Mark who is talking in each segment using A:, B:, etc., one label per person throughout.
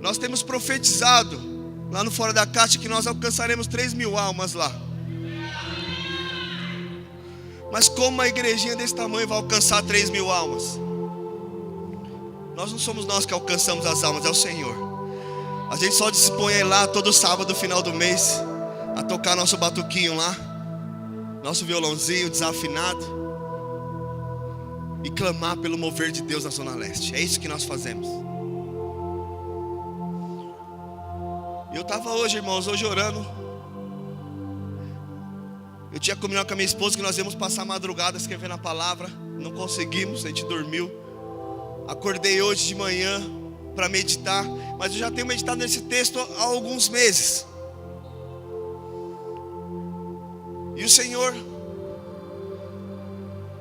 A: nós temos profetizado lá no Fora da Caixa que nós alcançaremos 3.000 almas lá. Mas como uma igrejinha desse tamanho vai alcançar 3.000 almas? Nós não somos nós que alcançamos as almas, é o Senhor. A gente só dispõe a ir lá todo sábado, final do mês, a tocar nosso batuquinho lá, nosso violãozinho desafinado, e clamar pelo mover de Deus na Zona Leste. É isso que nós fazemos. Eu estava hoje, irmãos, orando. Eu tinha combinado com a minha esposa que nós íamos passar a madrugada escrevendo a palavra. Não conseguimos, a gente dormiu. Acordei hoje de manhã para meditar, mas eu já tenho meditado nesse texto há alguns meses. E o Senhor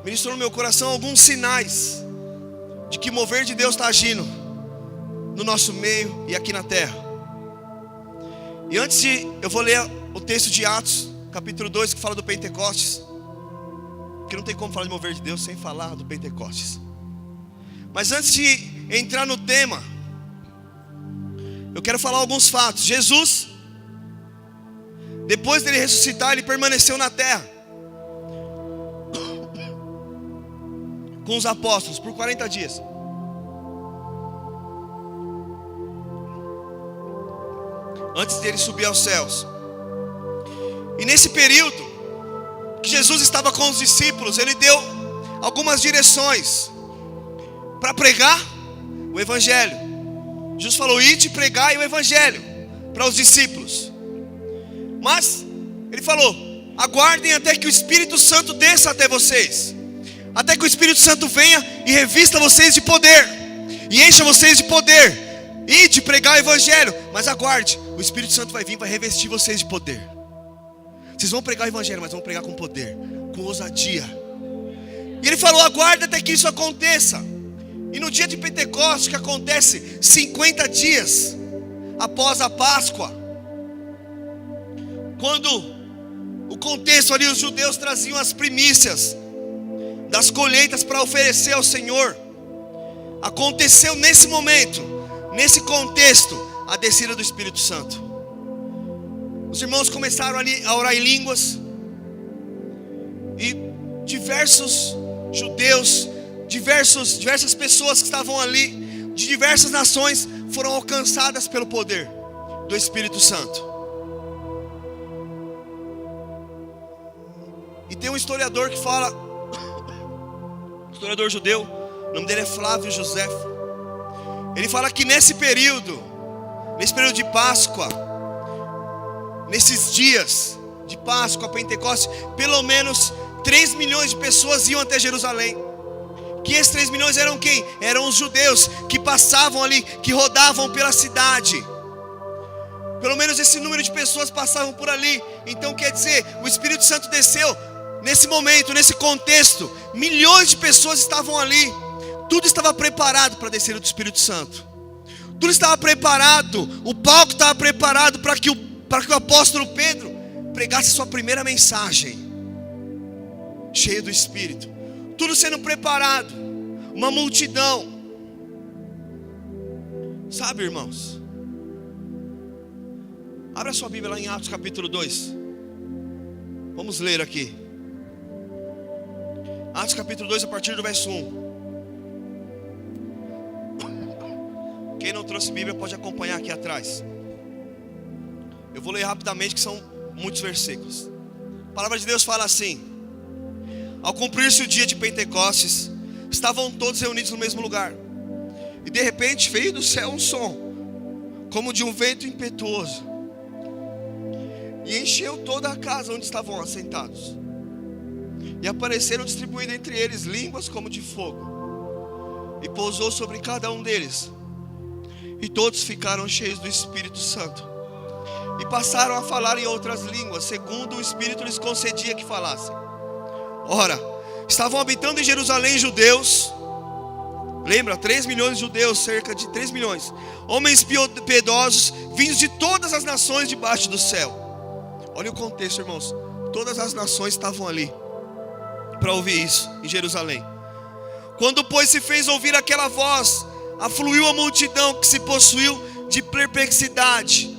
A: ministrou no meu coração alguns sinais de que o mover de Deus está agindo no nosso meio e aqui na terra. E antes eu vou ler o texto de Atos, capítulo 2, que fala do Pentecostes, porque não tem como falar de mover de Deus sem falar do Pentecostes. Mas antes de entrar no tema, eu quero falar alguns fatos. Jesus, depois dele ressuscitar, ele permaneceu na terra com os apóstolos por 40 dias. Antes dele subir aos céus. E nesse período que Jesus estava com os discípulos, ele deu algumas direções para pregar o evangelho. Jesus falou: ide, pregai o evangelho para os discípulos. Mas ele falou: aguardem até que o Espírito Santo desça até vocês, até que o Espírito Santo venha e revista vocês de poder, e encha vocês de poder. Ide, pregar o evangelho, mas aguarde, o Espírito Santo vai vir, vai revestir vocês de poder. Vocês vão pregar o evangelho, mas vão pregar com poder, com ousadia. E ele falou: aguarde até que isso aconteça. E no dia de Pentecostes, que acontece 50 dias após a Páscoa, quando o contexto ali, os judeus traziam as primícias das colheitas para oferecer ao Senhor, aconteceu nesse momento, nesse contexto, a descida do Espírito Santo. Os irmãos começaram ali a orar em línguas, e diversos judeus, diversas pessoas que estavam ali, de diversas nações, foram alcançadas pelo poder do Espírito Santo. E tem um historiador que fala, historiador judeu, o nome dele é Flávio José. Ele fala que nesse período de Páscoa, nesses dias de Páscoa, Pentecostes, pelo menos 3 milhões de pessoas iam até Jerusalém. Que esses 3 milhões eram quem? Eram os judeus que passavam ali, que rodavam pela cidade. Pelo menos esse número de pessoas passavam por ali. Então quer dizer, o Espírito Santo desceu nesse momento, nesse contexto. Milhões de pessoas estavam ali. Tudo estava preparado para a descida do Espírito Santo. Tudo estava preparado. O palco estava preparado para que o apóstolo Pedro pregasse sua primeira mensagem, cheio do Espírito. Tudo sendo preparado. Uma multidão. Sabe, irmãos? Abra sua Bíblia lá em Atos capítulo 2. Vamos ler aqui. Atos capítulo 2, a partir do verso 1. Quem não trouxe Bíblia pode acompanhar aqui atrás. Eu vou ler rapidamente, que são muitos versículos. A palavra de Deus fala assim: ao cumprir-se o dia de Pentecostes, estavam todos reunidos no mesmo lugar. E de repente veio do céu um som, como de um vento impetuoso, e encheu toda a casa onde estavam assentados. E apareceram distribuídas entre eles línguas como de fogo, e pousou sobre cada um deles. E todos ficaram cheios do Espírito Santo, e passaram a falar em outras línguas, segundo o Espírito lhes concedia que falassem. Ora, estavam habitando em Jerusalém judeus, lembra, 3 milhões de judeus, cerca de 3 milhões, homens piedosos, vindos de todas as nações debaixo do céu. Olha o contexto, irmãos. Todas as nações estavam ali para ouvir isso, em Jerusalém. Quando, pois, se fez ouvir aquela voz, afluiu a multidão, que se possuiu de perplexidade,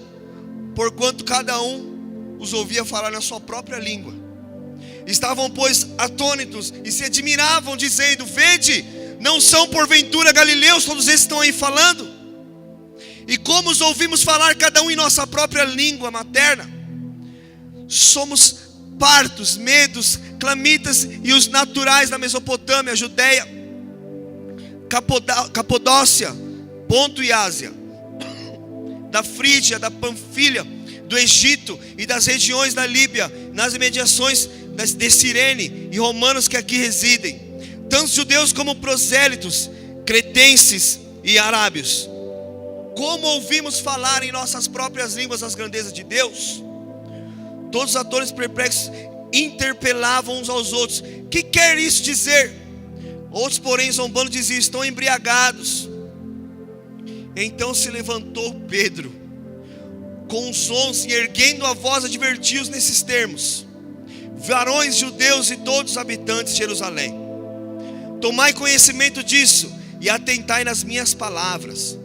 A: porquanto cada um os ouvia falar na sua própria língua. Estavam, pois, atônitos e se admiravam, dizendo: vede, não são porventura galileus todos esses que estão aí falando? E como os ouvimos falar cada um em nossa própria língua materna? Somos partos, medos, clamitas e os naturais da Mesopotâmia, Judeia, Capadócia, Ponto e Ásia, da Frígia, da Panfilha, do Egito e das regiões da Líbia, nas imediações de Cirene, e romanos que aqui residem, tanto judeus como prosélitos, cretenses e arábios. Como ouvimos falar em nossas próprias línguas as grandezas de Deus? Todos os atores perplexos interpelavam uns aos outros: que quer isso dizer? Outros, porém, zombando, diziam: estão embriagados. Então se levantou Pedro, com sons e erguendo a voz, advertiu-os nesses termos: varões judeus e todos os habitantes de Jerusalém, tomai conhecimento disso e atentai nas minhas palavras.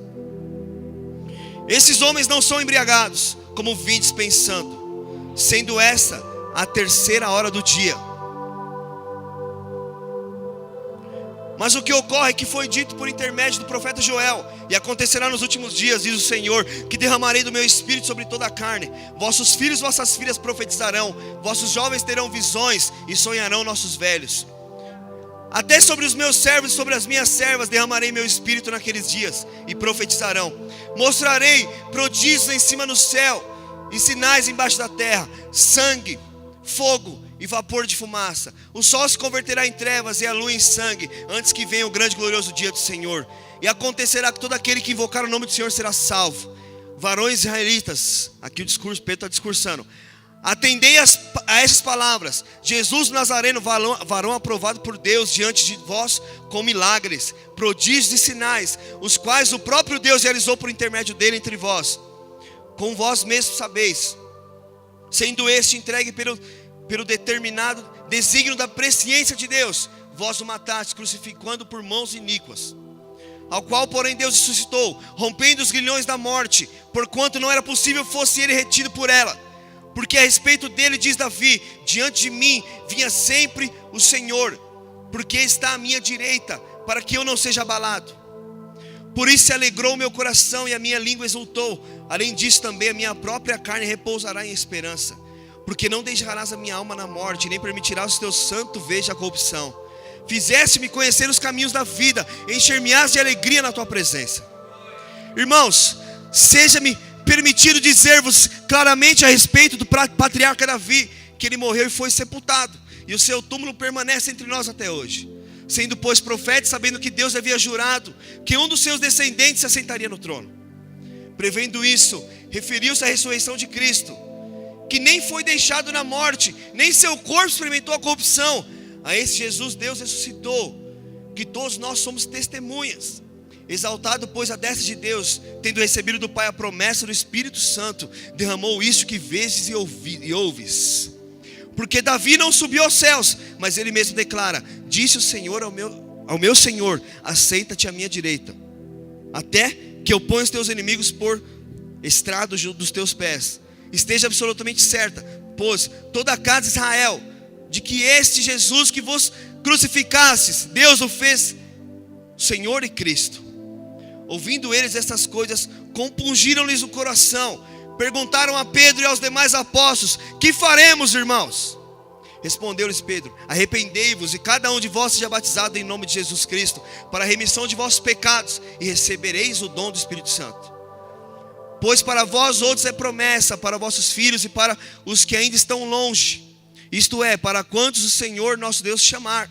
A: Esses homens não são embriagados, como vindes pensando, sendo essa a 3ª hora do dia. Mas o que ocorre é que foi dito por intermédio do profeta Joel: e acontecerá nos últimos dias, diz o Senhor, que derramarei do meu espírito sobre toda a carne. Vossos filhos e vossas filhas profetizarão, vossos jovens terão visões e sonharão nossos velhos. Até sobre os meus servos e sobre as minhas servas derramarei meu espírito naqueles dias, e profetizarão. Mostrarei prodígios em cima no céu e sinais embaixo da terra: sangue, fogo e vapor de fumaça. O sol se converterá em trevas e a lua em sangue, antes que venha o grande e glorioso dia do Senhor. E acontecerá que todo aquele que invocar o nome do Senhor será salvo. Varões israelitas, aqui o discurso, Pedro está discursando: atendei a essas palavras. Jesus Nazareno, varão aprovado por Deus diante de vós com milagres, prodígios e sinais, os quais o próprio Deus realizou por intermédio dele entre vós. Com vós mesmos sabeis, sendo este entregue pelo determinado desígnio da presciência de Deus, vós o matastes, crucificando por mãos iníquas. Ao qual, porém, Deus ressuscitou, rompendo os grilhões da morte, porquanto não era possível fosse ele retido por ela. Porque a respeito dele diz Davi: diante de mim vinha sempre o Senhor, porque está à minha direita, para que eu não seja abalado. Por isso se alegrou o meu coração e a minha língua exultou. Além disso também a minha própria carne repousará em esperança, porque não deixarás a minha alma na morte, nem permitirás que o teu santo veja a corrupção. Fizeste-me conhecer os caminhos da vida, encher-me-ás de alegria na tua presença. Irmãos, seja-me permitido dizer-vos claramente a respeito do patriarca Davi, que ele morreu e foi sepultado, e o seu túmulo permanece entre nós até hoje. Sendo, pois, profeta, sabendo que Deus havia jurado que um dos seus descendentes se assentaria no trono. Prevendo isso, referiu-se à ressurreição de Cristo, que nem foi deixado na morte, nem seu corpo experimentou a corrupção. A esse Jesus Deus ressuscitou, que todos nós somos testemunhas. Exaltado, pois, a destra de Deus, tendo recebido do Pai a promessa do Espírito Santo, derramou isso que vedes e ouves. Porque Davi não subiu aos céus, mas ele mesmo declara: disse o Senhor ao meu Senhor: assenta-te à minha direita, até que eu ponha os teus inimigos por estrado dos teus pés. Esteja absolutamente certa, pois toda a casa de Israel, de que este Jesus que vos crucificastes, Deus o fez Senhor e Cristo. Ouvindo eles estas coisas, compungiram-lhes o coração. Perguntaram a Pedro e aos demais apóstolos: que faremos, irmãos? Respondeu-lhes Pedro: arrependei-vos e cada um de vós seja batizado em nome de Jesus Cristo, para a remissão de vossos pecados, e recebereis o dom do Espírito Santo. Pois para vós outros é promessa, para vossos filhos e para os que ainda estão longe, isto é, para quantos o Senhor nosso Deus chamar.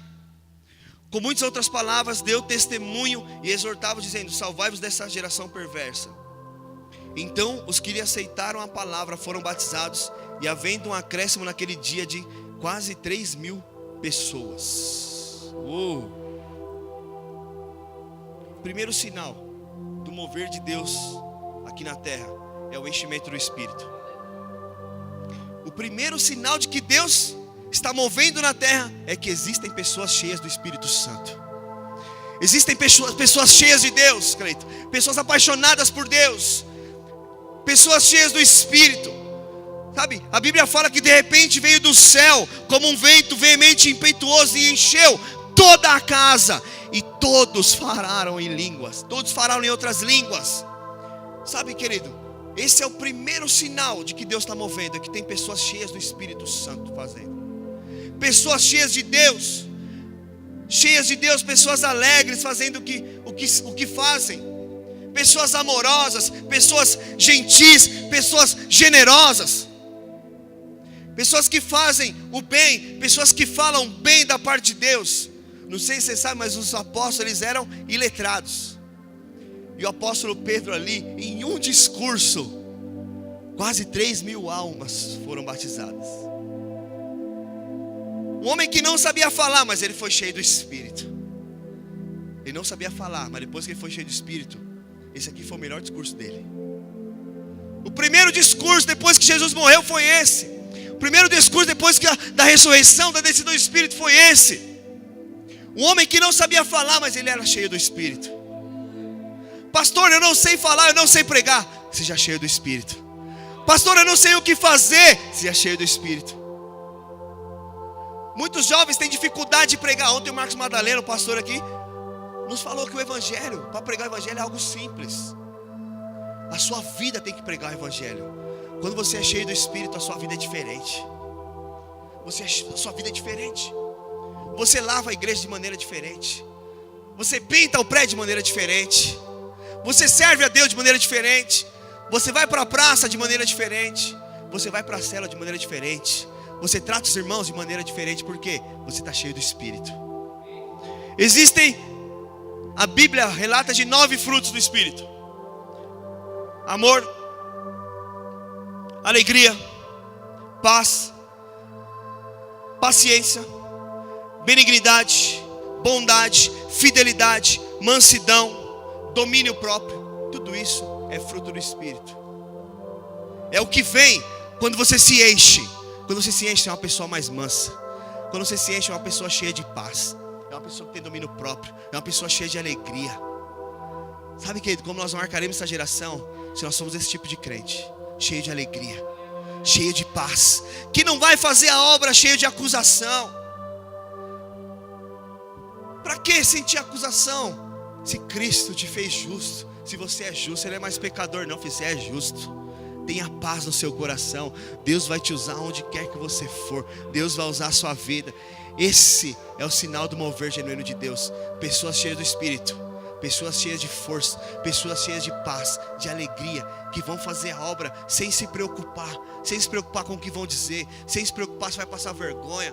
A: Com muitas outras palavras deu testemunho e exortava, dizendo: salvai-vos dessa geração perversa. Então os que lhe aceitaram a palavra foram batizados, e havendo um acréscimo naquele dia de quase 3.000 pessoas. Primeiro sinal do mover de Deus aqui na terra é o enchimento do Espírito. O primeiro sinal de que Deus está movendo na terra é que existem pessoas cheias do Espírito Santo. Existem pessoas cheias de Deus, Cleito, pessoas apaixonadas por Deus, pessoas cheias do Espírito. Sabe, a Bíblia fala que de repente veio do céu como um vento veemente e impetuoso e encheu toda a casa. E todos falaram em línguas, todos falaram em outras línguas. Sabe, querido, esse é o primeiro sinal de que Deus está movendo, é que tem pessoas cheias do Espírito Santo fazendo. Pessoas cheias de Deus, pessoas alegres fazendo o que fazem. Pessoas amorosas, pessoas gentis, pessoas generosas. Pessoas que fazem o bem, pessoas que falam bem da parte de Deus. Não sei se você sabe, mas os apóstolos, eles eram iletrados. E o apóstolo Pedro ali, em um discurso, quase 3.000 almas foram batizadas. Um homem que não sabia falar, mas ele foi cheio do Espírito. Ele não sabia falar, mas depois que ele foi cheio do Espírito, esse aqui foi o melhor discurso dele. O primeiro discurso depois que Jesus morreu foi esse. O primeiro discurso depois da ressurreição, da descida do Espírito foi esse. Um homem que não sabia falar, mas ele era cheio do Espírito. Pastor, eu não sei falar, eu não sei pregar. Seja cheio do Espírito. Pastor, eu não sei o que fazer. Seja cheio do Espírito. Muitos jovens têm dificuldade de pregar. Ontem o Marcos Madalena, o pastor aqui, nos falou que o Evangelho, para pregar o Evangelho é algo simples. A sua vida tem que pregar o Evangelho. Quando você é cheio do Espírito, a sua vida é diferente. A sua vida é diferente. Você lava a igreja de maneira diferente. Você pinta o prédio de maneira diferente. Você serve a Deus de maneira diferente. Você vai para a praça de maneira diferente. Você vai para a cela de maneira diferente. Você trata os irmãos de maneira diferente. Por quê? Você está cheio do Espírito. A Bíblia relata de 9 frutos do Espírito: amor, alegria, paz, paciência, benignidade, bondade, fidelidade, mansidão, domínio próprio. Tudo isso é fruto do Espírito. É o que vem quando você se enche. Quando você se enche, é uma pessoa mais mansa. Quando você se enche, é uma pessoa cheia de paz. É uma pessoa que tem domínio próprio. É uma pessoa cheia de alegria. Sabe, querido, como nós marcaremos essa geração? Se nós somos esse tipo de crente, cheio de alegria, cheio de paz, que não vai fazer a obra cheio de acusação. Para que sentir acusação? Se Cristo te fez justo. Se você é justo, Ele é mais pecador não, filho, você é justo. Tenha paz no seu coração. Deus vai te usar onde quer que você for. Deus vai usar a sua vida. Esse é o sinal do mover genuíno de Deus. Pessoas cheias do Espírito, pessoas cheias de força, pessoas cheias de paz, de alegria, que vão fazer a obra sem se preocupar com o que vão dizer, sem se preocupar se vai passar vergonha.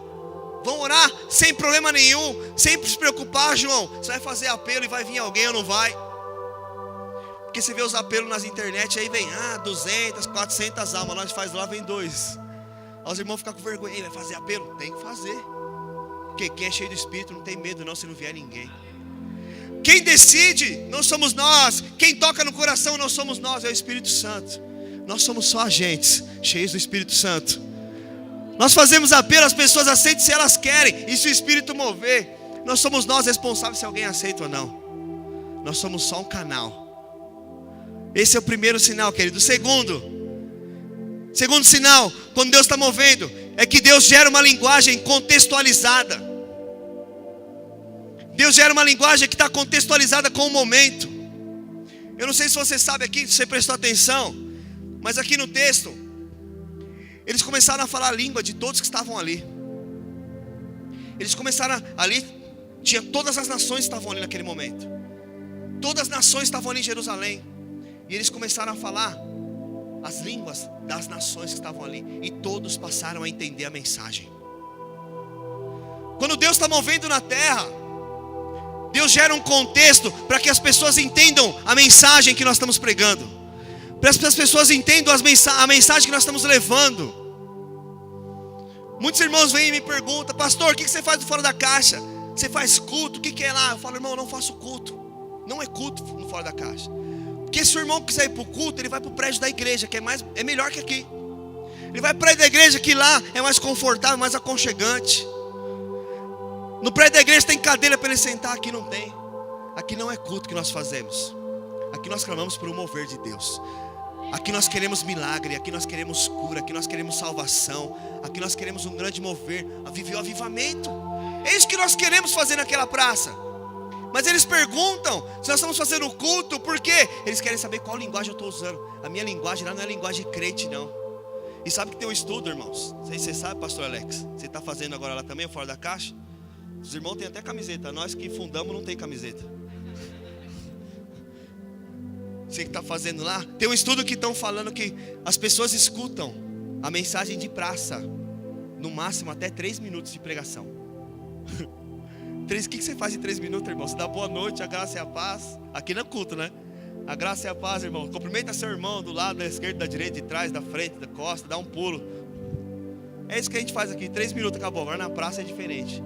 A: Vão orar sem problema nenhum, sem se preocupar, João, você vai fazer apelo e vai vir alguém ou não vai? Porque você vê os apelos nas internet, aí vem 200, 400 almas, nós faz lá, vem 2. Aí os irmãos ficam com vergonha, vai fazer apelo? Tem que fazer. Porque quem é cheio do Espírito não tem medo não, se não vier ninguém. Quem decide não somos nós. Quem toca no coração não somos nós, é o Espírito Santo. Nós somos só agentes cheios do Espírito Santo. Nós fazemos apelo, as pessoas aceitam se elas querem. E se o Espírito mover, nós somos nós responsáveis se alguém aceita ou não. Nós somos só um canal. Esse é o primeiro sinal, querido. Segundo sinal, quando Deus está movendo, é que Deus gera uma linguagem contextualizada. Deus gera uma linguagem que está contextualizada com o momento. Eu não sei se você sabe aqui, se você prestou atenção, mas aqui no texto, eles começaram a falar a língua de todos que estavam ali. Eles começaram ali, tinha todas as nações que estavam ali naquele momento. Todas as nações estavam ali em Jerusalém. E eles começaram a falar as línguas das nações que estavam ali. E todos passaram a entender a mensagem. Quando Deus está movendo na terra, Deus gera um contexto para que as pessoas entendam a mensagem que nós estamos pregando, para que as pessoas entendam a mensagem que nós estamos levando. Muitos irmãos vêm e me perguntam: pastor, o que você faz do Fora da Caixa? Você faz culto? O que é lá? Eu falo: irmão, eu não faço culto. Não é culto no Fora da Caixa. Porque se o irmão quiser ir para o culto, ele vai para o prédio da igreja, que é melhor que aqui. Ele vai para o prédio da igreja, que lá é mais confortável, mais aconchegante. No prédio da igreja tem cadeira para ele sentar, aqui não tem. Aqui não é culto que nós fazemos. Aqui nós clamamos por um mover de Deus. Aqui nós queremos milagre, aqui nós queremos cura, aqui nós queremos salvação, aqui nós queremos um grande mover, viver o avivamento. É isso que nós queremos fazer naquela praça. Mas eles perguntam se nós estamos fazendo o culto, por quê? Eles querem saber qual linguagem eu estou usando. A minha linguagem lá não é linguagem de crente, não. E sabe que tem um estudo, irmãos? Não sei se você sabe, pastor Alex. Você está fazendo agora lá também, fora da caixa? Os irmãos têm até camiseta, nós que fundamos não tem camiseta. Você que está fazendo lá, tem um estudo que estão falando que as pessoas escutam a mensagem de praça no máximo até 3 minutos de pregação. O que você faz em 3 minutos, irmão? Você dá boa noite, a graça e a paz. Aqui não é culto, né? A graça e a paz, irmão. Cumprimenta seu irmão do lado, da esquerda, da direita, de trás, da frente, da costa, dá um pulo. É isso que a gente faz aqui, 3 minutos, acabou. Agora na praça é diferente.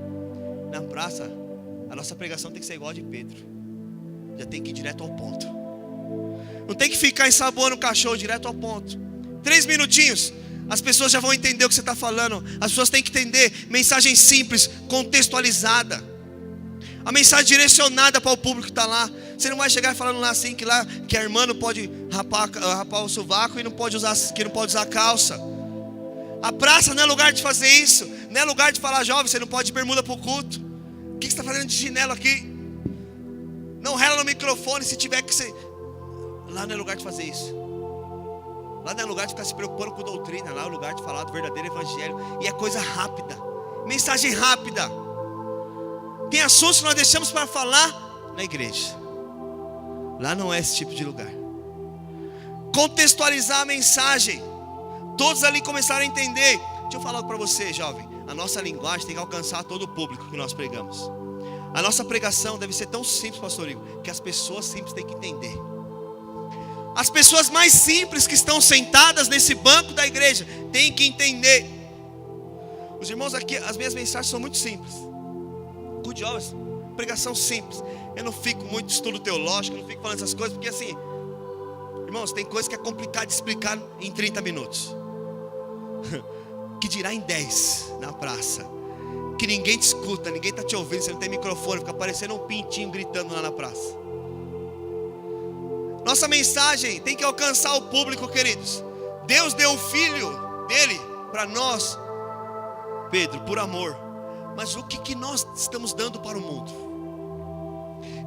A: Na praça, a nossa pregação tem que ser igual a de Pedro. Já tem que ir direto ao ponto. Não tem que ficar ensaboando o cachorro, direto ao ponto. 3 minutinhos, as pessoas já vão entender o que você está falando. As pessoas têm que entender. Mensagem simples, contextualizada. A mensagem direcionada para o público que está lá. Você não vai chegar falando lá assim que a irmã não pode rapar o sovaco e que não pode usar calça. A praça não é lugar de fazer isso. Não é lugar de falar, jovem, você não pode ir bermuda para o culto. O que você está fazendo de chinelo aqui? Não rela no microfone se tiver que ser. Lá não é lugar de fazer isso. Lá não é lugar de ficar se preocupando com doutrina. Lá é lugar de falar do verdadeiro evangelho. E é coisa rápida. Mensagem rápida. Tem assuntos que nós deixamos para falar na igreja. Lá não é esse tipo de lugar. Contextualizar a mensagem. Todos ali começaram a entender. Deixa eu falar algo para você, jovem. A nossa linguagem tem que alcançar todo o público que nós pregamos. A nossa pregação deve ser tão simples, pastor Igor, que as pessoas simples têm que entender. As pessoas mais simples que estão sentadas nesse banco da igreja têm que entender. Os irmãos aqui, as minhas mensagens são muito simples. Good jobs, pregação simples. Eu não fico muito estudo teológico, não fico falando essas coisas, porque assim, irmãos, tem coisa que é complicado de explicar em 30 minutos. Que dirá em 10 na praça. Que ninguém te escuta, ninguém está te ouvindo, você não tem microfone, fica parecendo um pintinho gritando lá na praça. Nossa mensagem tem que alcançar o público, queridos. Deus deu o Filho dele para nós, Pedro, por amor. Mas o que nós estamos dando para o mundo?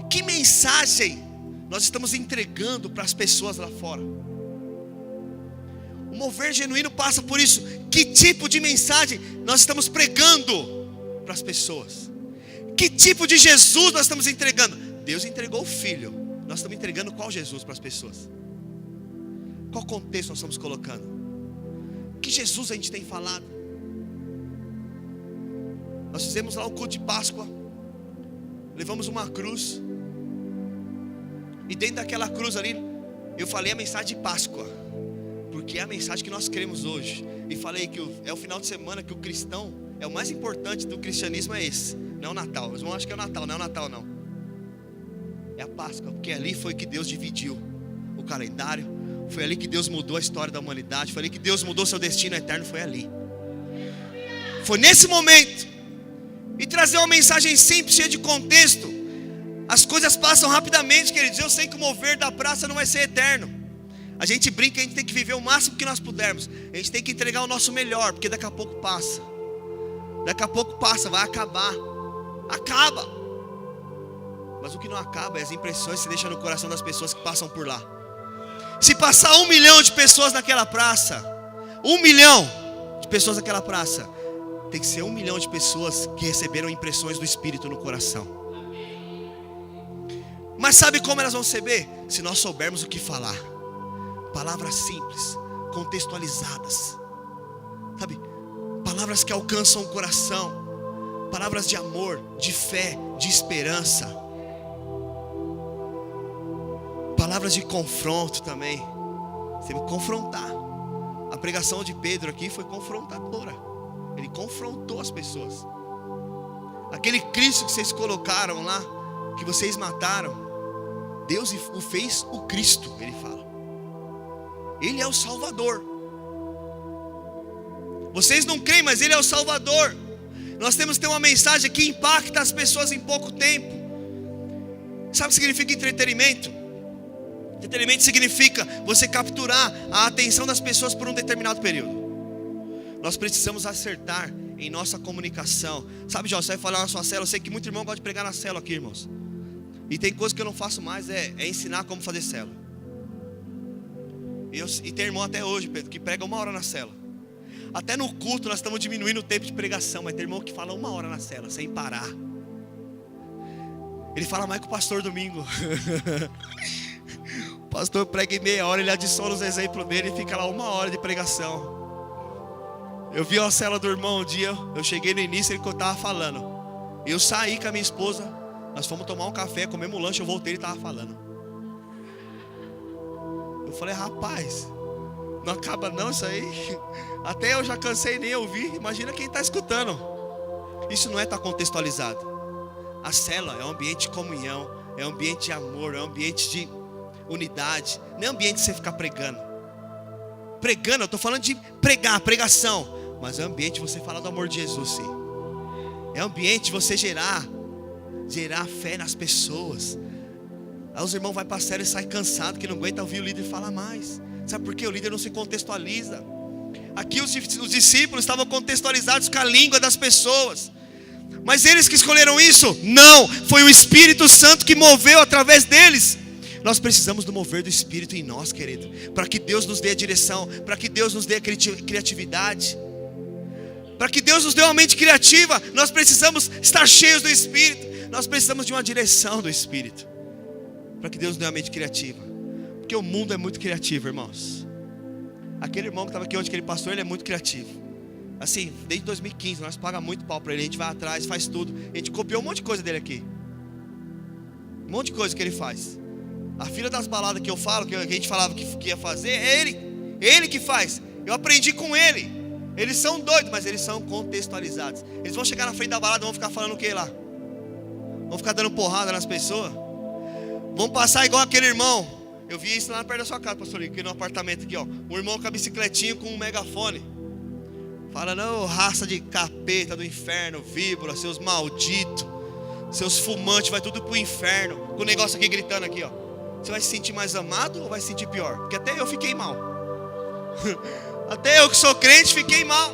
A: Que mensagem nós estamos entregando para as pessoas lá fora? O mover genuíno passa por isso. Que tipo de mensagem nós estamos pregando para as pessoas? Que tipo de Jesus nós estamos entregando? Deus entregou o Filho. Nós estamos entregando qual Jesus para as pessoas? Qual contexto nós estamos colocando? Que Jesus a gente tem falado? Nós fizemos lá o culto de Páscoa. Levamos uma cruz. E dentro daquela cruz ali, eu falei a mensagem de Páscoa, porque é a mensagem que nós queremos hoje. E falei que é o final de semana que o cristão, é o mais importante do cristianismo, é esse. Não é o Natal. Os irmãos acham que é o Natal, não é o Natal não. É a Páscoa, porque ali foi que Deus dividiu o calendário. Foi ali que Deus mudou a história da humanidade. Foi ali que Deus mudou seu destino eterno. Foi ali. Foi nesse momento. E trazer uma mensagem simples, cheia de contexto. As coisas passam rapidamente, queridos. Eu sei que o mover da praça não vai ser eterno. A gente brinca, a gente tem que viver o máximo que nós pudermos. A gente tem que entregar o nosso melhor, porque daqui a pouco passa. Daqui a pouco passa, vai acabar. Acaba. Mas o que não acaba é as impressões que se deixam no coração das pessoas que passam por lá. Se passar 1 milhão de pessoas naquela praça, 1 milhão de pessoas naquela praça, tem que ser 1 milhão de pessoas que receberam impressões do Espírito no coração. Mas sabe como elas vão receber? Se nós soubermos o que falar. Palavras simples, contextualizadas. Sabe? Palavras que alcançam o coração. Palavras de amor, de fé, de esperança. Palavras de confronto também. Você me confrontar. A pregação de Pedro aqui foi confrontadora. Ele confrontou as pessoas. Aquele Cristo que vocês colocaram lá, que vocês mataram, Deus o fez o Cristo, ele fala. Ele é o Salvador. Vocês não creem, mas ele é o Salvador. Nós temos que ter uma mensagem que impacta as pessoas em pouco tempo. Sabe o que significa entretenimento? Entretenimento significa você capturar a atenção das pessoas por um determinado período. Nós precisamos acertar em nossa comunicação. Sabe, Jó, você vai falar na sua célula. Eu sei que muito irmão gosta de pregar na célula aqui, irmãos. E tem coisa que eu não faço mais, é ensinar como fazer célula. E tem irmão até hoje, Pedro, que prega 1 hora na célula. Até no culto nós estamos diminuindo o tempo de pregação. Mas tem irmão que fala 1 hora na célula, sem parar. Ele fala mais que o pastor domingo. O pastor prega em meia hora, ele adiciona os exemplos dele e fica lá 1 hora de pregação. Eu vi a célula do irmão um dia, eu cheguei no início, ele estava falando. Eu saí com a minha esposa, nós fomos tomar um café, comemos um lanche, eu voltei e ele estava falando. Eu falei, rapaz, não acaba não isso aí. Até eu já cansei nem ouvir, imagina quem está escutando. Isso não é estar contextualizado. A célula é um ambiente de comunhão, é um ambiente de amor, é um ambiente de unidade. Não é um ambiente de você ficar pregando. Pregando, eu estou falando de pregar, pregação. Mas é um ambiente de você falar do amor de Jesus, sim. É um ambiente de você gerar fé nas pessoas. Aí os irmãos vão para a célula e saem cansados, que não aguenta ouvir o líder falar mais. Sabe por quê? O líder não se contextualiza. Aqui os discípulos estavam contextualizados com a língua das pessoas. Mas eles que escolheram isso? Não, foi o Espírito Santo que moveu através deles. Nós precisamos do mover do Espírito em nós, querido, para que Deus nos dê a direção, para que Deus nos dê a criatividade, para que Deus nos dê uma mente criativa. Nós precisamos estar cheios do Espírito. Nós precisamos de uma direção do Espírito, para que Deus nos dê uma mente criativa. Porque o mundo é muito criativo, irmãos. Aquele irmão que estava aqui hoje, aquele pastor, ele é muito criativo. Assim, desde 2015, nós pagamos muito pau para ele. A gente vai atrás, faz tudo. A gente copiou um monte de coisa dele aqui. Um monte de coisa que ele faz. A fila das baladas que eu falo, que a gente falava que ia fazer, é ele. Ele que faz. Eu aprendi com ele. Eles são doidos, mas eles são contextualizados. Eles vão chegar na frente da balada e vão ficar falando o que lá? Vão ficar dando porrada nas pessoas. Vão passar igual aquele irmão. Eu vi isso lá perto da sua casa, pastor, aqui no apartamento aqui, ó. Um irmão com a bicicletinha com um megafone. Fala, não, raça de capeta do inferno, víbora, seus malditos, seus fumantes, vai tudo pro inferno. Com o negócio aqui gritando aqui, ó. Você vai se sentir mais amado ou vai se sentir pior? Porque até eu fiquei mal. Até eu que sou crente fiquei mal.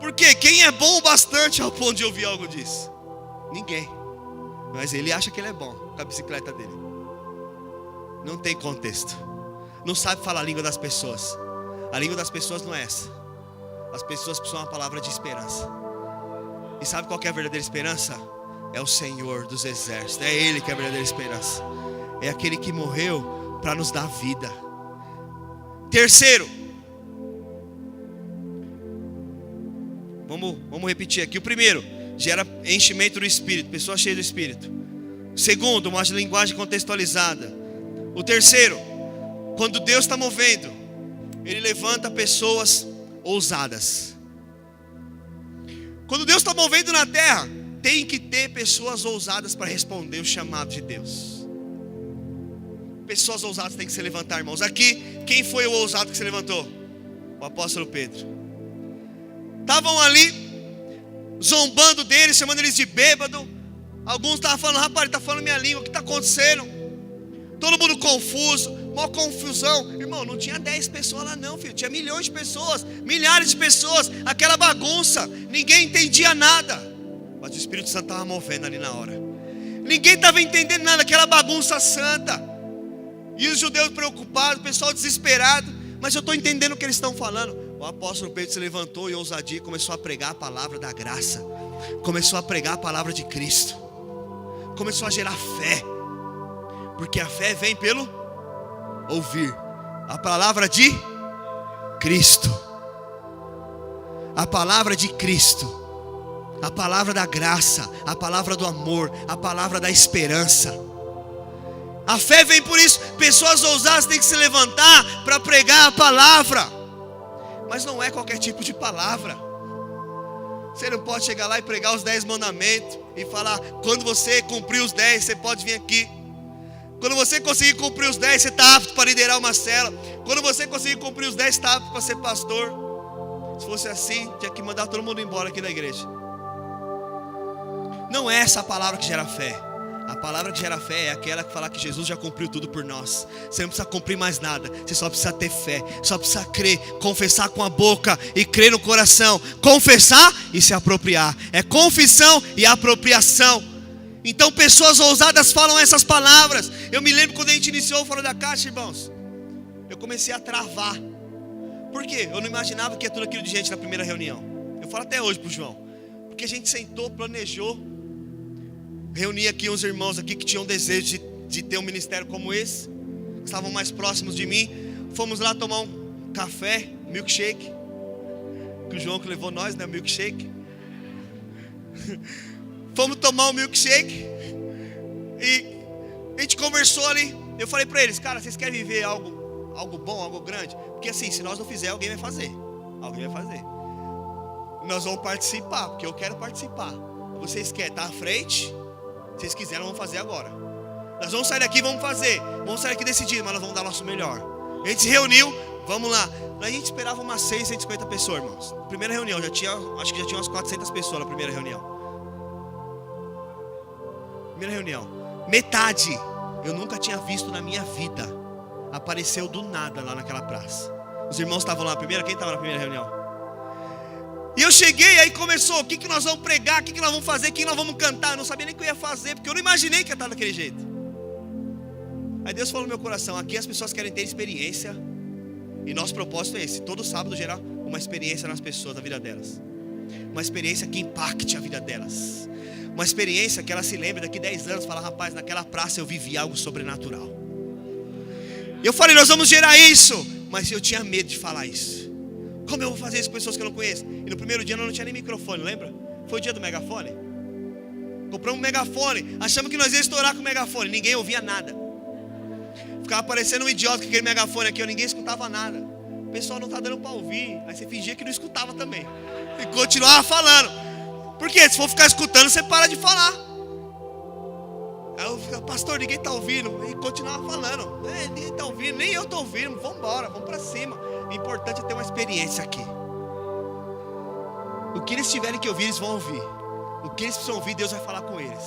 A: Porque quem é bom o bastante ao ponto de ouvir algo disso? Ninguém. Mas ele acha que ele é bom com a bicicleta dele. Não tem contexto. Não sabe falar a língua das pessoas. A língua das pessoas não é essa. As pessoas precisam de uma palavra de esperança. E sabe qual que é a verdadeira esperança? É o Senhor dos exércitos. É Ele que é a verdadeira esperança. É aquele que morreu para nos dar vida. Terceiro, vamos repetir aqui. O primeiro, gera enchimento do Espírito, pessoa cheia do Espírito. O segundo, uma linguagem contextualizada. O terceiro, quando Deus está movendo, Ele levanta pessoas ousadas. Quando Deus está movendo na terra, tem que ter pessoas ousadas para responder o chamado de Deus. Pessoas ousadas têm que se levantar, irmãos. Aqui, quem foi o ousado que se levantou? O apóstolo Pedro. Estavam ali zombando deles, chamando eles de bêbado. Alguns estavam falando, rapaz, ele está falando minha língua, o que está acontecendo? Todo mundo confuso, maior confusão. Irmão, não tinha 10 pessoas lá não, filho. Tinha milhões de pessoas, milhares de pessoas. Aquela bagunça, ninguém entendia nada. Mas o Espírito Santo estava movendo ali na hora. Ninguém estava entendendo nada, aquela bagunça santa. E os judeus preocupados, o pessoal desesperado. Mas eu estou entendendo o que eles estão falando. O apóstolo Pedro se levantou em ousadia e começou a pregar a palavra da graça. Começou a pregar a palavra de Cristo. Começou a gerar fé. Porque a fé vem pelo ouvir a palavra de Cristo. A palavra de Cristo. A palavra da graça. A palavra do amor. A palavra da esperança. A fé vem por isso. Pessoas ousadas têm que se levantar para pregar a palavra. Mas não é qualquer tipo de palavra. Você não pode chegar lá e pregar os 10 mandamentos e falar, quando você cumprir os 10, você pode vir aqui. Quando você conseguir cumprir os 10, você está apto para liderar uma célula. Quando você conseguir cumprir os 10, está apto para ser pastor. Se fosse assim, tinha que mandar todo mundo embora aqui da igreja. Não é essa a palavra que gera fé. A palavra que gera fé é aquela que fala que Jesus já cumpriu tudo por nós. Você não precisa cumprir mais nada. Você só precisa ter fé. Só precisa crer, confessar com a boca e crer no coração. Confessar e se apropriar. É confissão e apropriação. Então pessoas ousadas falam essas palavras. Eu me lembro quando a gente iniciou o Fora da Caixa, irmãos. Eu comecei a travar. Por quê? Eu não imaginava que ia tudo aquilo de gente na primeira reunião. Eu falo até hoje pro João. Porque a gente sentou, planejou. Reuni aqui uns irmãos aqui que tinham desejo de ter um ministério como esse, que estavam mais próximos de mim. Fomos lá tomar um café, milkshake, que o João que levou nós, né, milkshake. Fomos tomar um milkshake e a gente conversou ali. Eu falei para eles, cara, vocês querem viver algo bom, algo grande? Porque assim, se nós não fizer, alguém vai fazer. Alguém vai fazer. Nós vamos participar, porque eu quero participar. Vocês querem estar à frente? Se vocês quiserem, vamos fazer agora. Nós vamos sair daqui e vamos fazer. Vamos sair daqui decidido, mas nós vamos dar nosso melhor. A gente se reuniu, vamos lá. A gente esperava umas 650 pessoas, irmãos. Na primeira reunião, acho que já tinha umas 400 pessoas na primeira reunião. Primeira reunião. Metade, eu nunca tinha visto na minha vida. Apareceu do nada lá naquela praça. Os irmãos estavam lá na primeira, quem estava na primeira reunião? E eu cheguei, aí começou, o que nós vamos pregar, o que nós vamos fazer, o que nós vamos cantar. Eu não sabia nem o que eu ia fazer, porque eu não imaginei que ia estar daquele jeito. Aí Deus falou no meu coração, aqui as pessoas querem ter experiência. E nosso propósito é esse, todo sábado gerar uma experiência nas pessoas, da vida delas. Uma experiência que impacte a vida delas. Uma experiência que ela se lembre daqui 10 anos, fala, rapaz, naquela praça eu vivi algo sobrenatural. E eu falei, nós vamos gerar isso. Mas eu tinha medo de falar isso. Como eu vou fazer isso com pessoas que eu não conheço? E no primeiro dia eu não tinha nem microfone, lembra? Foi o dia do megafone. Compramos um megafone, achamos que nós íamos estourar com o megafone. Ninguém ouvia nada. Ficava parecendo um idiota com aquele megafone aqui, ninguém escutava nada. O pessoal não está dando para ouvir. Aí você fingia que não escutava também. E continuava falando. Por quê? Se for ficar escutando, você para de falar. Aí eu ficava, pastor, ninguém está ouvindo. E continuava falando. Ninguém está ouvindo, nem eu estou ouvindo. Vamos embora, vamos para cima. O importante é ter uma experiência aqui. O que eles tiverem que ouvir, eles vão ouvir. O que eles precisam ouvir, Deus vai falar com eles.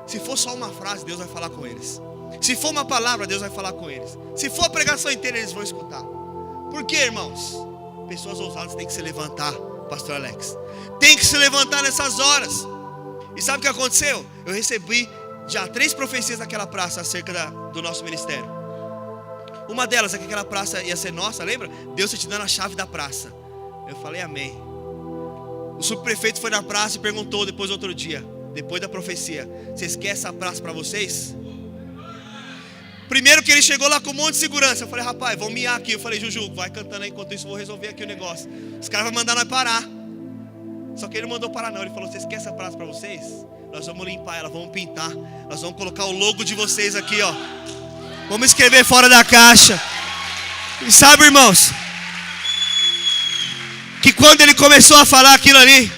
A: Se for só uma frase, Deus vai falar com eles. Se for uma palavra, Deus vai falar com eles. Se for a pregação inteira, eles vão escutar. Por quê, irmãos? Pessoas ousadas têm que se levantar, pastor Alex. Tem que se levantar nessas horas. E sabe o que aconteceu? Eu recebi já 3 profecias naquela praça acerca do nosso ministério. Uma delas é que aquela praça ia ser nossa, lembra? Deus está te dando a chave da praça. Eu falei amém. O subprefeito foi na praça e perguntou depois outro dia, depois da profecia, vocês querem essa praça para vocês? Primeiro que ele chegou lá com um monte de segurança. Eu falei, rapaz, vamos miar aqui. Eu falei, Juju, vai cantando aí, enquanto isso eu vou resolver aqui o negócio. Os caras vão mandar nós parar. Só que ele não mandou parar não. Ele falou, vocês querem essa praça para vocês? Nós vamos limpar ela, vamos pintar. Nós vamos colocar o logo de vocês aqui, ó. Vamos escrever Fora da Caixa. E sabe, irmãos, que quando ele começou a falar aquilo ali,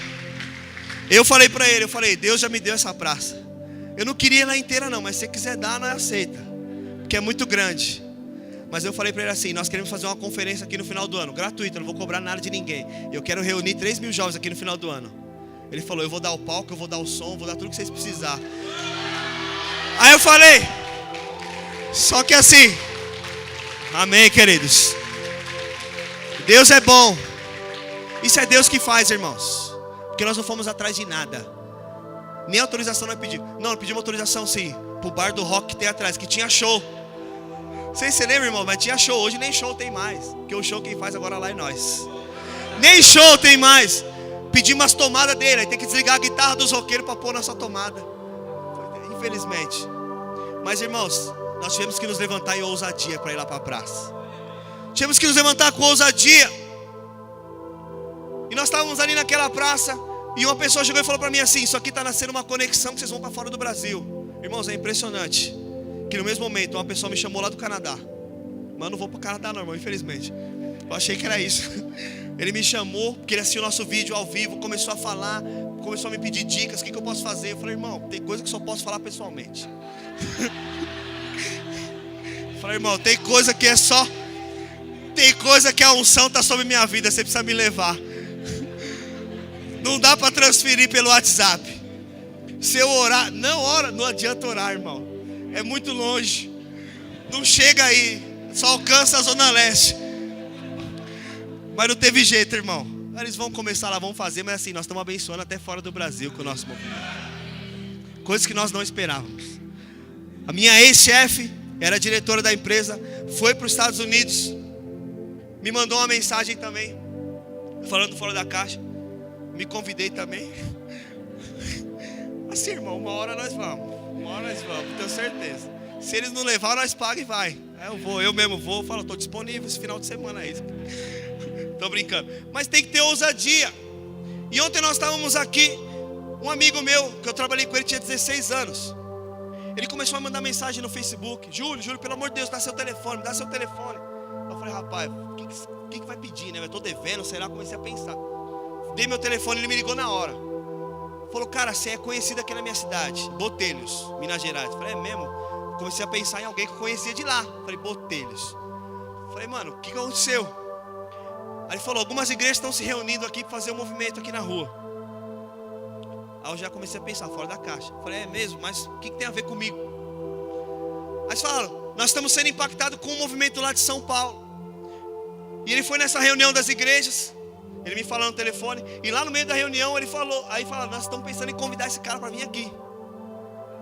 A: eu falei para ele, Deus já me deu essa praça. Eu não queria ela inteira não, mas se você quiser dar, nós aceita. Porque é muito grande. Mas eu falei para ele assim, nós queremos fazer uma conferência aqui no final do ano, gratuita, não vou cobrar nada de ninguém. Eu quero reunir 3.000 jovens aqui no final do ano. Ele falou, eu vou dar o palco, eu vou dar o som, vou dar tudo que vocês precisarem. Aí eu falei, só que assim, amém, queridos. Deus é bom. Isso é Deus que faz, irmãos. Porque nós não fomos atrás de nada. Nem autorização nós pedimos. Não pedimos autorização sim, pro bar do rock que tem atrás, que tinha show. Não sei se você lembra, irmão, mas tinha show. Hoje nem show tem mais. Porque o show quem faz agora lá é nós. Nem show tem mais. Pedimos as tomadas dele. Aí tem que desligar a guitarra dos roqueiros para pôr nossa tomada. Infelizmente. Mas, irmãos, nós tivemos que nos levantar em ousadia para ir lá para a praça. Tivemos que nos levantar com ousadia. E nós estávamos ali naquela praça. E uma pessoa chegou e falou para mim assim, isso aqui está nascendo uma conexão que vocês vão para fora do Brasil. Irmãos, é impressionante. Que no mesmo momento uma pessoa me chamou lá do Canadá. Mas eu não vou para o Canadá não, irmão, infelizmente. Eu achei que era isso. Ele me chamou, porque ele assistiu o nosso vídeo ao vivo, começou a falar, começou a me pedir dicas, o que eu posso fazer. Eu falei, irmão, tem coisa que só posso falar pessoalmente. Eu falei, irmão, tem coisa que é só... Tem coisa que a unção está sobre minha vida, você precisa me levar. Não dá para transferir pelo WhatsApp. Se eu orar, não adianta orar, irmão. É muito longe. Não chega aí. Só alcança a Zona Leste. Mas não teve jeito, irmão. Eles vão começar lá, vão fazer, mas assim, nós estamos abençoando até fora do Brasil com o nosso movimento. Coisas que nós não esperávamos. A minha ex-chefe, era diretora da empresa, foi para os Estados Unidos, me mandou uma mensagem também, falando fora da caixa. Me convidei também. Assim, irmão, uma hora nós vamos, tenho certeza. Se eles não levar, nós pagamos e vai. Eu mesmo vou, falo, estou disponível esse final de semana aí. Tô brincando. Mas tem que ter ousadia. E ontem nós estávamos aqui, um amigo meu, que eu trabalhei com ele, tinha 16 anos. Ele começou a mandar mensagem no Facebook. Júlio, pelo amor de Deus, dá seu telefone, me dá seu telefone. Eu falei, rapaz, o que vai pedir, né? Eu tô devendo, será? Comecei a pensar. Dei meu telefone, ele me ligou na hora. Falou, cara, você é conhecido aqui na minha cidade, Botelhos, Minas Gerais. Eu falei, é mesmo? Comecei a pensar em alguém que eu conhecia de lá. Eu falei, Botelhos. Eu falei, mano, o que aconteceu? Aí ele falou, algumas igrejas estão se reunindo aqui para fazer um movimento aqui na rua. Aí eu já comecei a pensar fora da caixa. Eu falei, é mesmo? Mas o que tem a ver comigo? Aí eles falaram, nós estamos sendo impactados com um movimento lá de São Paulo. E ele foi nessa reunião das igrejas. Ele me falou no telefone. E lá no meio da reunião ele falou. Aí falaram, nós estamos pensando em convidar esse cara para vir aqui,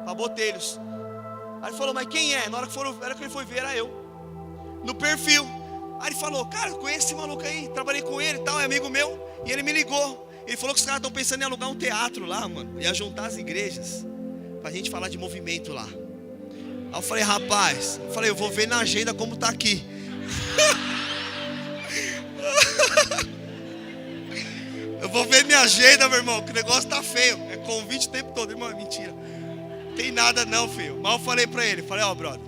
A: para Botelhos. Aí ele falou, mas quem é? Na hora que ele foi ver, era eu. No perfil. Aí ele falou, cara, eu conheço esse maluco aí. Trabalhei com ele e tal, é amigo meu. E ele me ligou. Ele falou que os caras estão pensando em alugar um teatro lá, mano. Ia juntar as igrejas pra gente falar de movimento lá. Aí eu falei, rapaz, eu vou ver na agenda como tá aqui. Eu vou ver minha agenda, meu irmão, que o negócio tá feio. É convite o tempo todo, irmão, é mentira. Tem nada não, filho. Mas eu falei pra ele, ó, brother.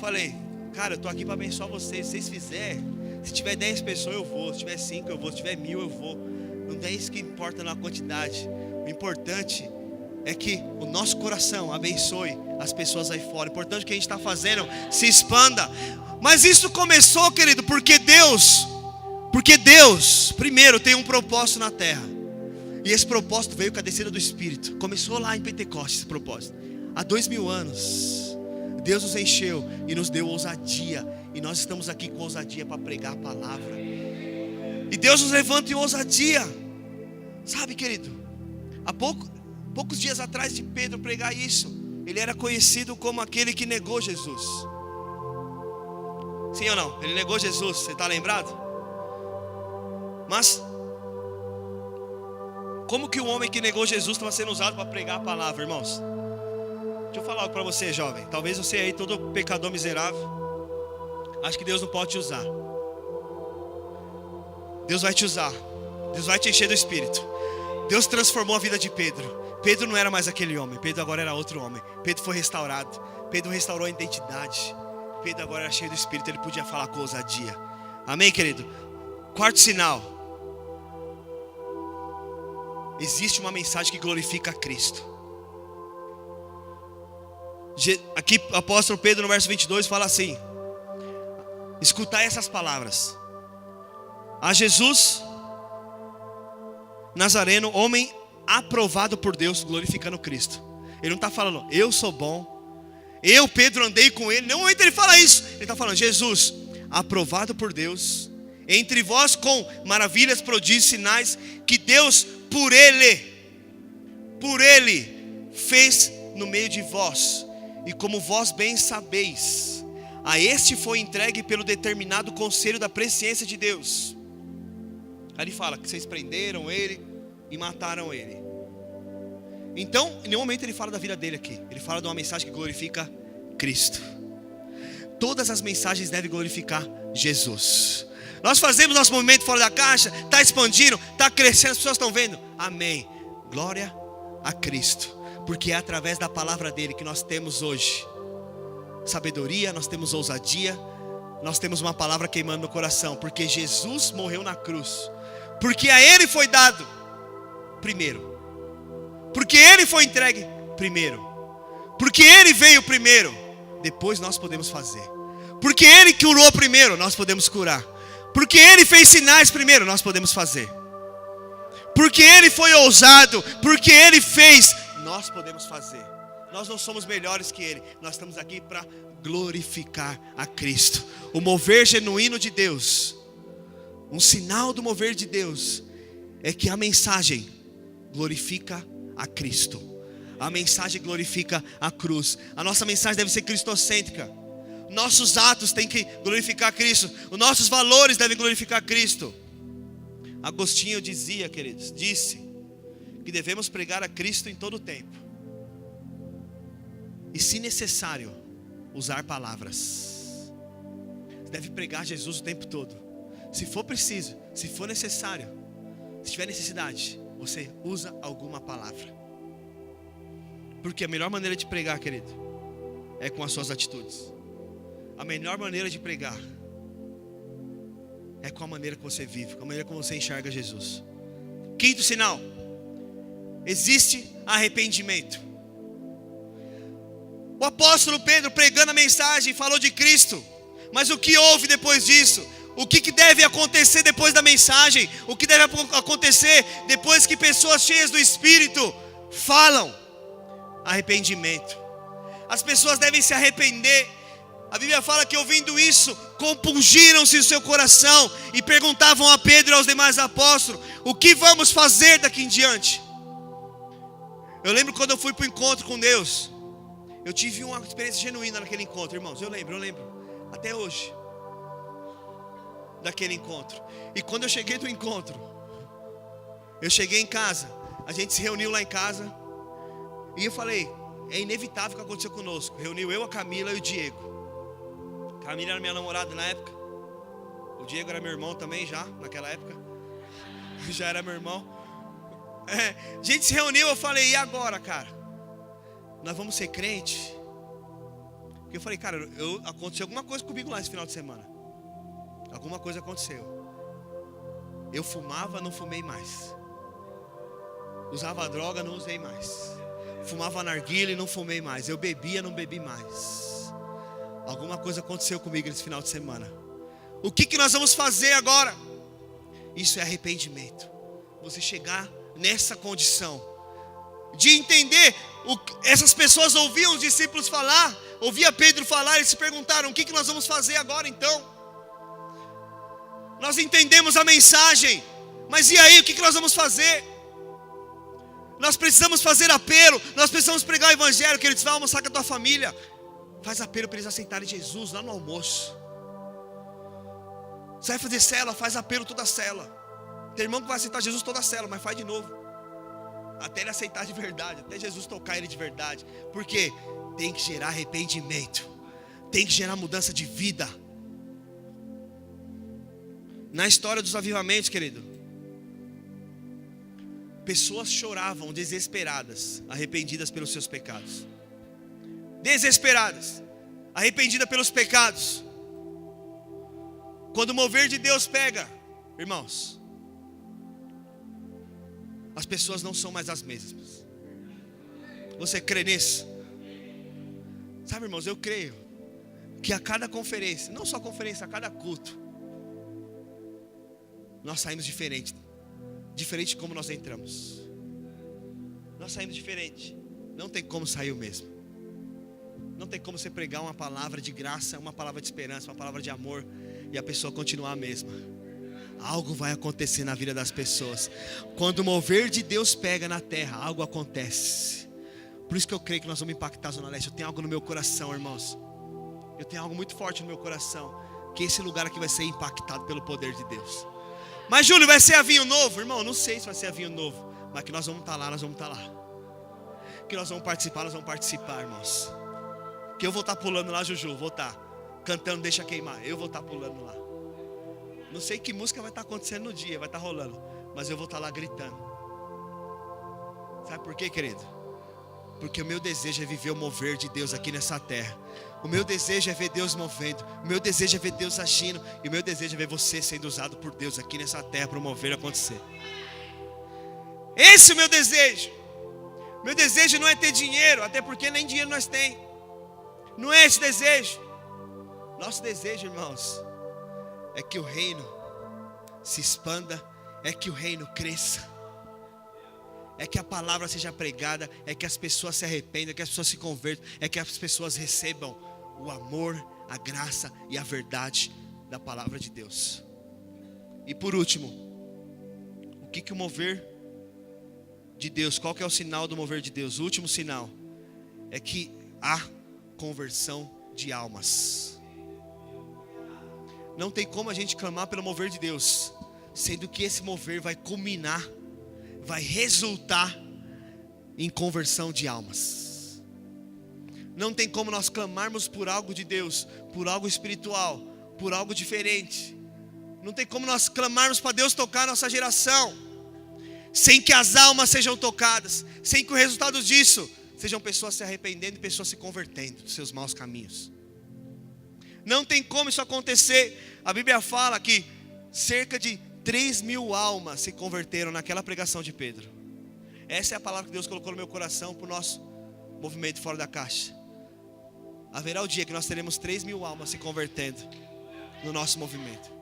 A: Falei, cara, eu tô aqui pra abençoar vocês. Se vocês fizerem, se tiver 10 pessoas eu vou, se tiver 5 eu vou, se tiver 1000 eu vou. Não é isso que importa na quantidade. O importante é que o nosso coração abençoe as pessoas aí fora. O importante é que a gente está fazendo se expanda. Mas isso começou, querido, porque Deus, primeiro, tem um propósito na terra. E esse propósito veio com a descida do Espírito. Começou lá em Pentecostes esse propósito. Há 2000 anos, Deus nos encheu e nos deu ousadia. E nós estamos aqui com ousadia para pregar a palavra. E Deus nos levanta em ousadia. Sabe, querido, há poucos dias atrás de Pedro pregar isso, ele era conhecido como aquele que negou Jesus. Sim ou não? Ele negou Jesus, você está lembrado? Mas como que o homem que negou Jesus estava sendo usado para pregar a palavra, irmãos? Deixa eu falar algo para você, jovem. Talvez você aí, todo pecador miserável, acho que Deus não pode te usar. Deus vai te usar. Deus vai te encher do Espírito. Deus transformou a vida de Pedro. Pedro não era mais aquele homem. Pedro agora era outro homem. Pedro foi restaurado. Pedro restaurou a identidade. Pedro agora era cheio do Espírito. Ele podia falar com ousadia. Amém, querido? Quarto sinal. Existe uma mensagem que glorifica a Cristo. Aqui o apóstolo Pedro no verso 22 fala assim: escutai essas palavras. A Jesus Nazareno, homem aprovado por Deus, glorificando Cristo. Ele não está falando, eu sou bom, eu, Pedro, andei com ele. Não, ele fala isso. Ele está falando, Jesus, aprovado por Deus, entre vós com maravilhas, prodígios, sinais, que Deus, por ele fez no meio de vós. E como vós bem sabeis, a este foi entregue pelo determinado conselho da presciência de Deus. Aí ele fala que vocês prenderam ele e mataram ele. Então, em nenhum momento ele fala da vida dele aqui. Ele fala de uma mensagem que glorifica Cristo. Todas as mensagens devem glorificar Jesus. Nós fazemos nosso movimento fora da caixa, está expandindo, está crescendo, as pessoas estão vendo. Amém. Glória a Cristo. Porque é através da palavra dele que nós temos hoje sabedoria, nós temos ousadia, nós temos uma palavra queimando no coração. Porque Jesus morreu na cruz. Porque a ele foi dado primeiro. Porque ele foi entregue primeiro. Porque ele veio primeiro. Depois nós podemos fazer. Porque ele curou primeiro, nós podemos curar. Porque ele fez sinais primeiro, nós podemos fazer. Porque ele foi ousado, porque ele fez, nós podemos fazer. Nós não somos melhores que Ele. Nós estamos aqui para glorificar a Cristo. O mover genuíno de Deus, um sinal do mover de Deus, é que a mensagem glorifica a Cristo. A mensagem glorifica a cruz. A nossa mensagem deve ser cristocêntrica. Nossos atos têm que glorificar Cristo. Os nossos valores devem glorificar Cristo. Agostinho disse que devemos pregar a Cristo em todo o tempo. E se necessário, usar palavras. Você deve pregar Jesus o tempo todo. Se for preciso, se for necessário, se tiver necessidade, você usa alguma palavra. Porque a melhor maneira de pregar, querido, é com as suas atitudes. A melhor maneira de pregar é com a maneira que você vive, com a maneira como você enxerga Jesus. Quinto sinal: existe arrependimento. O apóstolo Pedro, pregando a mensagem, falou de Cristo. Mas o que houve depois disso? O que deve acontecer depois da mensagem? O que deve acontecer depois que pessoas cheias do Espírito falam? Arrependimento. As pessoas devem se arrepender. A Bíblia fala que ouvindo isso, compungiram-se o seu coração e perguntavam a Pedro e aos demais apóstolos: o que vamos fazer daqui em diante? Eu lembro quando eu fui para o encontro com Deus. Eu tive uma experiência genuína naquele encontro, irmãos. Eu lembro, até hoje, daquele encontro. E quando eu cheguei do encontro, eu cheguei em casa, a gente se reuniu lá em casa, e eu falei: é inevitável o que aconteceu conosco. Reuniu eu, a Camila e o Diego. A Camila era minha namorada na época. O Diego era meu irmão também já, naquela época. Já era meu irmão. A gente se reuniu, eu falei: e agora, cara? Nós vamos ser crente? Porque eu falei: cara, aconteceu alguma coisa comigo lá esse final de semana. Alguma coisa aconteceu. Eu fumava, não fumei mais. Usava droga, não usei mais. Fumava narguilha e não fumei mais. Eu bebia, não bebi mais. Alguma coisa aconteceu comigo nesse final de semana. O que nós vamos fazer agora? Isso é arrependimento. Você chegar nessa condição de entender. Essas pessoas ouviam os discípulos falar, ouvia Pedro falar, eles se perguntaram: o que nós vamos fazer agora então? Nós entendemos a mensagem, mas e aí, o que nós vamos fazer? Nós precisamos fazer apelo, nós precisamos pregar o evangelho. Que eles vão almoçar com a tua família, faz apelo para eles aceitarem Jesus lá no almoço. Você vai fazer célula, faz apelo toda a célula. Tem irmão que vai aceitar Jesus toda a célula, mas faz de novo, até ele aceitar de verdade, até Jesus tocar ele de verdade. Porque tem que gerar arrependimento, tem que gerar mudança de vida. Na história dos avivamentos, querido, pessoas choravam desesperadas, arrependidas pelos seus pecados. Desesperadas, arrependidas pelos pecados. Quando o mover de Deus pega, irmãos, as pessoas não são mais as mesmas. Você crê nisso? Sabe, irmãos, eu creio que a cada conferência, não só conferência, a cada culto, nós saímos diferente de como nós entramos. Nós saímos diferente. Não tem como sair o mesmo. Não tem como você pregar uma palavra de graça, uma palavra de esperança, uma palavra de amor, e a pessoa continuar a mesma. Algo vai acontecer na vida das pessoas. Quando o mover de Deus pega na terra, algo acontece. Por isso que eu creio que nós vamos impactar a Zona Leste. Eu tenho algo no meu coração, irmãos. Eu tenho algo muito forte no meu coração, que esse lugar aqui vai ser impactado pelo poder de Deus. Mas Júlio, vai ser avinho novo? Irmão, eu não sei se vai ser avinho novo, mas que nós vamos estar lá, nós vamos estar lá. Que nós vamos participar, irmãos. Que eu vou estar pulando lá, Juju, vou estar cantando Deixa Queimar. Eu vou estar pulando lá. Não sei que música vai estar acontecendo no dia, vai estar rolando, mas eu vou estar lá gritando. Sabe por quê, querido? Porque o meu desejo é viver o mover de Deus aqui nessa terra. O meu desejo é ver Deus movendo. O meu desejo é ver Deus agindo. E o meu desejo é ver você sendo usado por Deus aqui nessa terra para o mover acontecer. Esse é o meu desejo. Meu desejo não é ter dinheiro, até porque nem dinheiro nós temos. Não é esse desejo. Nosso desejo, irmãos, é que o reino se expanda, é que o reino cresça. é que a palavra seja pregada, é que as pessoas se arrependam, é que as pessoas se convertam, é que as pessoas recebam o amor, a graça e a verdade da palavra de Deus. E por último, o que o mover de Deus, qual que é o sinal do mover de Deus? O último sinal é que há conversão de almas. Não tem como a gente clamar pelo mover de Deus, sendo que esse mover vai culminar, vai resultar em conversão de almas. Não tem como nós clamarmos por algo de Deus, por algo espiritual, por algo diferente. Não tem como nós clamarmos para Deus tocar a nossa geração, sem que as almas sejam tocadas, sem que o resultado disso sejam pessoas se arrependendo e pessoas se convertendo dos seus maus caminhos. Não tem como isso acontecer. A Bíblia fala que cerca de 3.000 almas se converteram naquela pregação de Pedro. Essa é a palavra que Deus colocou no meu coração para o nosso movimento Fora da Caixa. Haverá o dia que nós teremos 3.000 almas se convertendo no nosso movimento.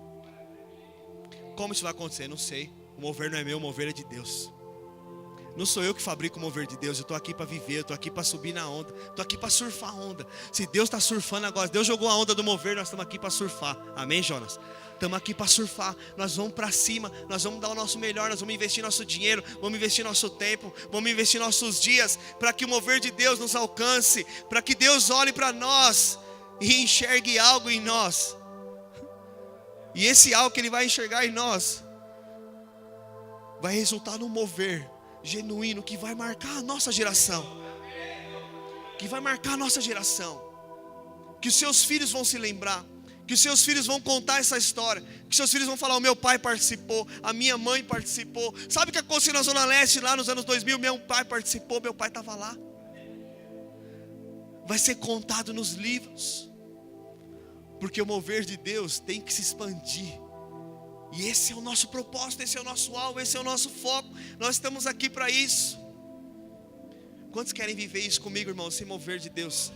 A: Como isso vai acontecer? Não sei. O mover não é meu, o mover é de Deus. Não sou eu que fabrico o mover de Deus. Eu estou aqui para viver, eu estou aqui para subir na onda, estou aqui para surfar a onda. Se Deus está surfando agora, Deus jogou a onda do mover, nós estamos aqui para surfar. Amém, Jonas? Estamos aqui para surfar. Nós vamos para cima, nós vamos dar o nosso melhor, nós vamos investir nosso dinheiro, vamos investir nosso tempo, vamos investir nossos dias, para que o mover de Deus nos alcance, para que Deus olhe para nós e enxergue algo em nós. E esse algo que Ele vai enxergar em nós vai resultar num mover genuíno que vai marcar a nossa geração. Que vai marcar a nossa geração. Que os seus filhos vão se lembrar. Que os seus filhos vão contar essa história. Que os seus filhos vão falar: o meu pai participou, a minha mãe participou. Sabe o que aconteceu na Zona Leste lá nos anos 2000? Meu pai participou, meu pai estava lá. Vai ser contado nos livros. Porque o mover de Deus tem que se expandir. E esse é o nosso propósito, esse é o nosso alvo, esse é o nosso foco. Nós estamos aqui para isso. Quantos querem viver isso comigo, irmão? Se mover de Deus.